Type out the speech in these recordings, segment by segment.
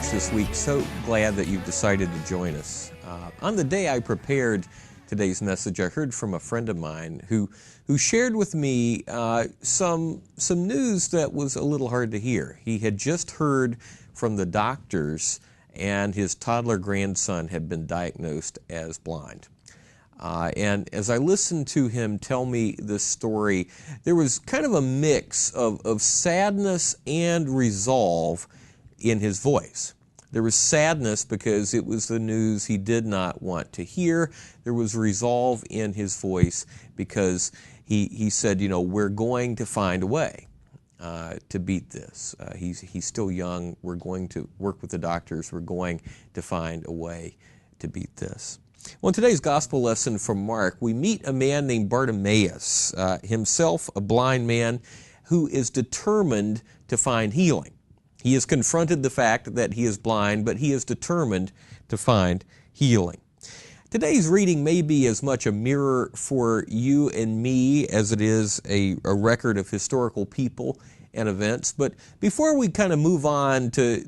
church this week. So glad that you've decided to join us. On the day I prepared today's message, I heard from a friend of mine who shared with me some news that was a little hard to hear. He had just heard from the doctors, and his toddler grandson had been diagnosed as blind. And as I listened to him tell me this story, there was kind of a mix of sadness and resolve in his voice. There was sadness because it was the news he did not want to hear. There was resolve in his voice because he said, you know, we're going to find a way to beat this. He's still young. We're going to work with the doctors. We're going to find a way to beat this. Well, in today's gospel lesson from Mark, we meet a man named Bartimaeus, himself a blind man who is determined to find healing. He has confronted the fact that he is blind, but he is determined to find healing. Today's reading may be as much a mirror for you and me as it is a record of historical people and events. But before we kind of move on to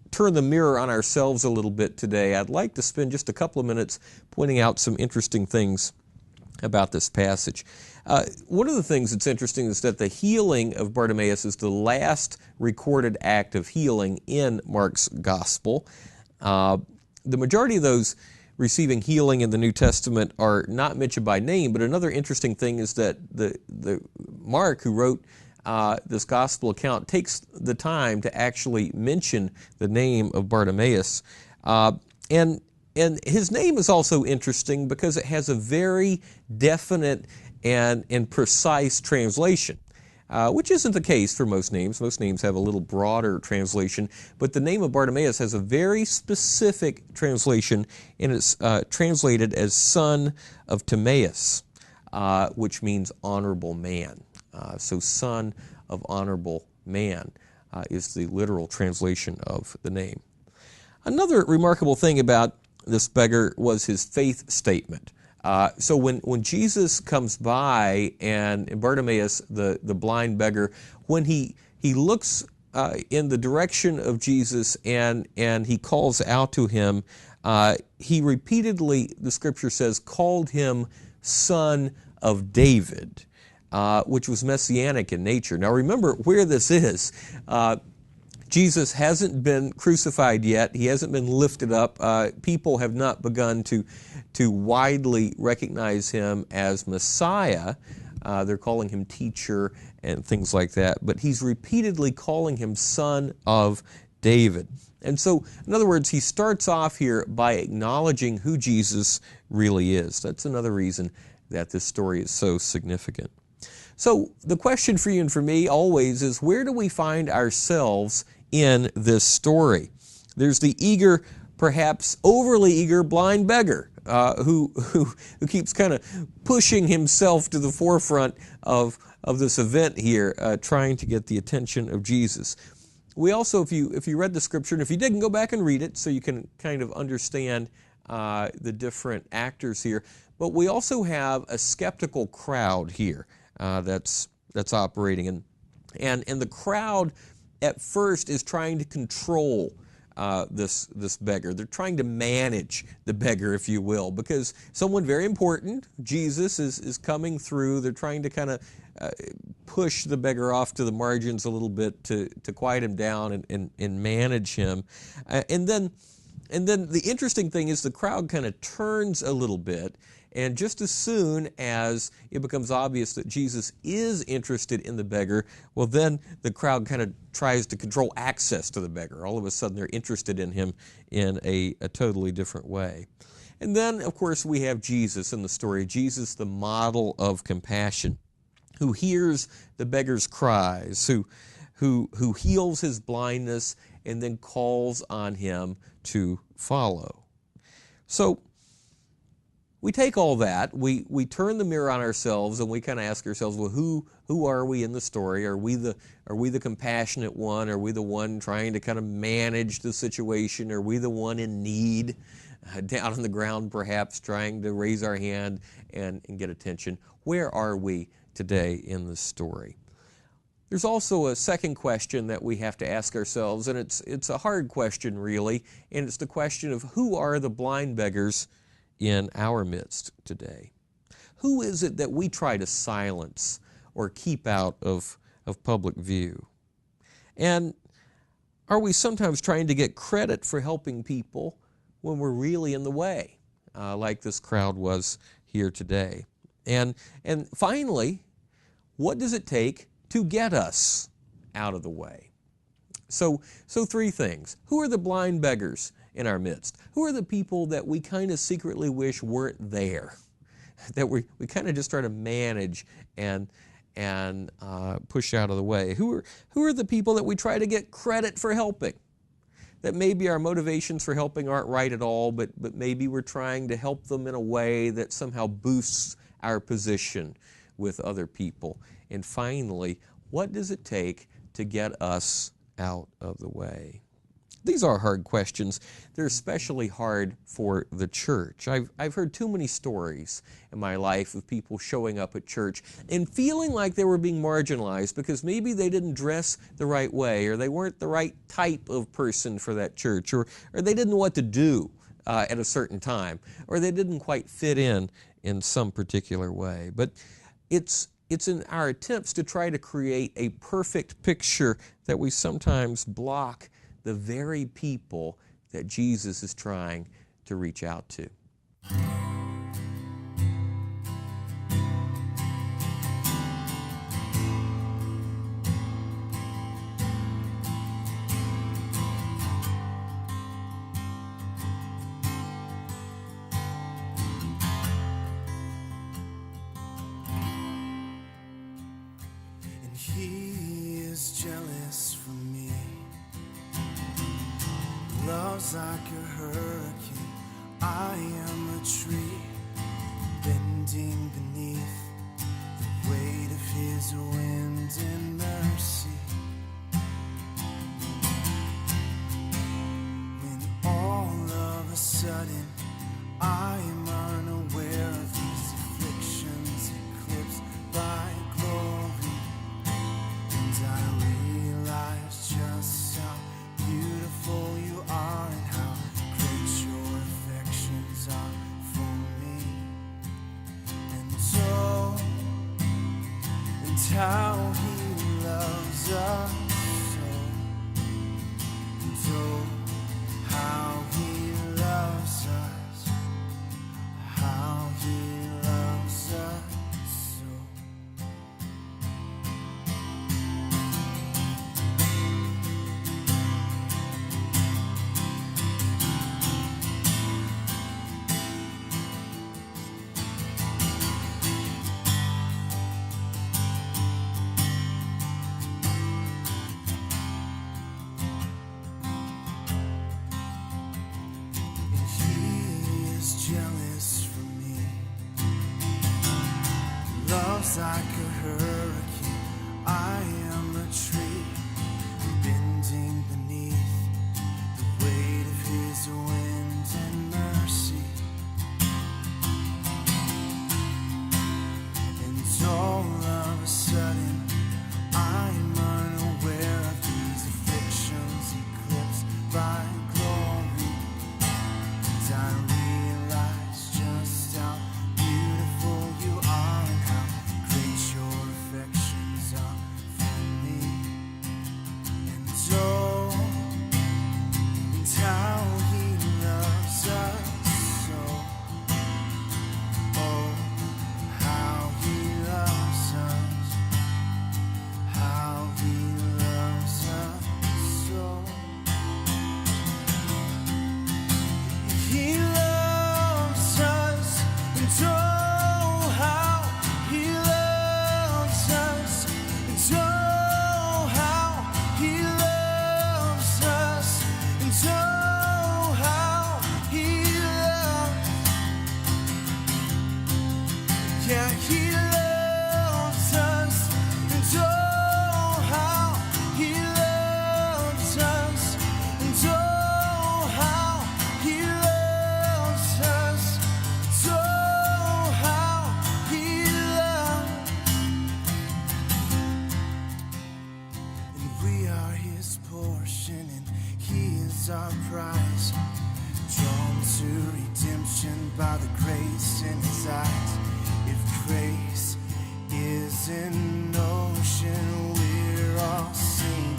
turn the mirror on ourselves a little bit today, I'd like to spend just a couple of minutes pointing out some interesting things about this passage. One of the things that's interesting is that the healing of Bartimaeus is the last recorded act of healing in Mark's gospel. The majority of those receiving healing in the New Testament are not mentioned by name, but another interesting thing is that the Mark, who wrote this gospel account, takes the time to actually mention the name of Bartimaeus. And his name is also interesting because it has a very definite and precise translation, which isn't the case for most names. Most names have a little broader translation, but the name of Bartimaeus has a very specific translation, and it's translated as son of Timaeus, which means honorable man. So son of honorable man is the literal translation of the name. Another remarkable thing about this beggar was his faith statement. So when Jesus comes by and Bartimaeus, the blind beggar, when he looks in the direction of Jesus and he calls out to him, he repeatedly, the scripture says, called him son of David, which was messianic in nature. Now remember where this is. Jesus hasn't been crucified yet. He hasn't been lifted up. People have not begun to widely recognize him as Messiah. They're calling him teacher and things like that. But he's repeatedly calling him son of David. And so, in other words, he starts off here by acknowledging who Jesus really is. That's another reason that this story is so significant. So the question for you and for me always is, where do we find ourselves in this story? There's the eager, perhaps overly eager blind beggar who keeps kind of pushing himself to the forefront of this event here, trying to get the attention of Jesus. We also, if you read the scripture, and if you didn't, go back and read it so you can kind of understand the different actors here. But we also have a skeptical crowd here that's operating, and the crowd at first is trying to control this beggar. They're trying to manage the beggar, if you will, because someone very important, Jesus, is coming through. They're trying to kind of push the beggar off to the margins a little bit to quiet him down and manage him. And then the interesting thing is the crowd kind of turns a little bit. And just as soon as it becomes obvious that Jesus is interested in the beggar, well, then the crowd kind of tries to control access to the beggar. All of a sudden, they're interested in him in a totally different way. And then, of course, we have Jesus in the story. Jesus, the model of compassion, who hears the beggar's cries, who heals his blindness, and then calls on him to follow. So, we take all that, we turn the mirror on ourselves, and we kind of ask ourselves, well, who are we in the story? Are we the compassionate one? Are we the one trying to kind of manage the situation? Are we the one in need, down on the ground perhaps, trying to raise our hand and get attention? Where are we today in the story? There's also a second question that we have to ask ourselves, and it's a hard question, really, and it's the question of who are the blind beggars in our midst today? Who is it that we try to silence or keep out of public view? And are we sometimes trying to get credit for helping people when we're really in the way, like this crowd was here today? And finally, what does it take to get us out of the way? So three things. Who are the blind beggars in our midst? Who are the people that we kind of secretly wish weren't there, that we kind of just try to manage and push out of the way? Who are the people that we try to get credit for helping? That maybe our motivations for helping aren't right at all, but maybe we're trying to help them in a way that somehow boosts our position with other people. And finally, what does it take to get us out of the way? These are hard questions. They're especially hard for the church. I've heard too many stories in my life of people showing up at church and feeling like they were being marginalized because maybe they didn't dress the right way, or they weren't the right type of person for that church, or they didn't know what to do at a certain time, or they didn't quite fit in some particular way. But it's in our attempts to try to create a perfect picture that we sometimes block the very people that Jesus is trying to reach out to. And he is jealous for me. Love's like a hurricane, I am a tree, bending beneath the weight of his wind and mercy. When all of a sudden I am unaware of these afflictions eclipsed by glory, and I realize just how beautiful you are and how great your affections are for me. And oh, and how he loves us so. And oh, how he loves us, how he loves us so. Jealous for me. Love's like a hurricane, I am a tree, bending beneath the weight of his wind and mercy. And all of a sudden I'm unaware of these afflictions eclipsed by glory, and I realize just how beautiful you are and how great your affections are for me. And oh, and how he is our prize. Drawn to redemption by the grace in his eyes. If grace is an ocean, we're all sinking.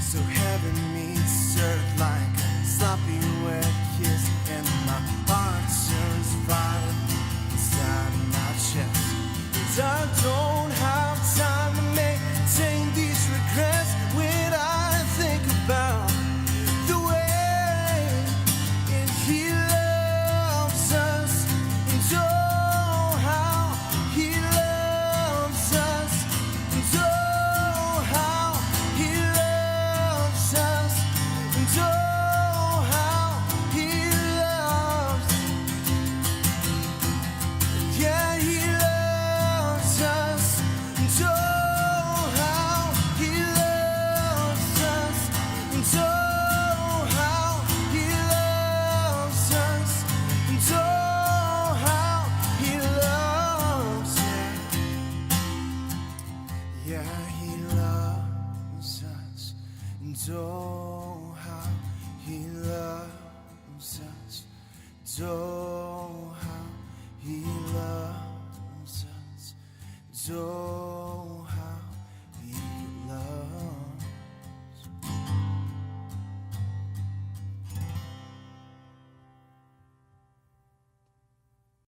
So heaven meets earth like a sloppy wet kiss, and my heart turns violent inside of my chest. And I don't have time to maintain these regrets when I think about the way and he loves us, and oh how he loves us, and oh how he loves us, and oh how he loves, yeah, he loves us, and oh how he loves us, and oh how he loves us, and oh how he loves, yeah, he loves us, and oh how he loves us, and oh how he loves us, and oh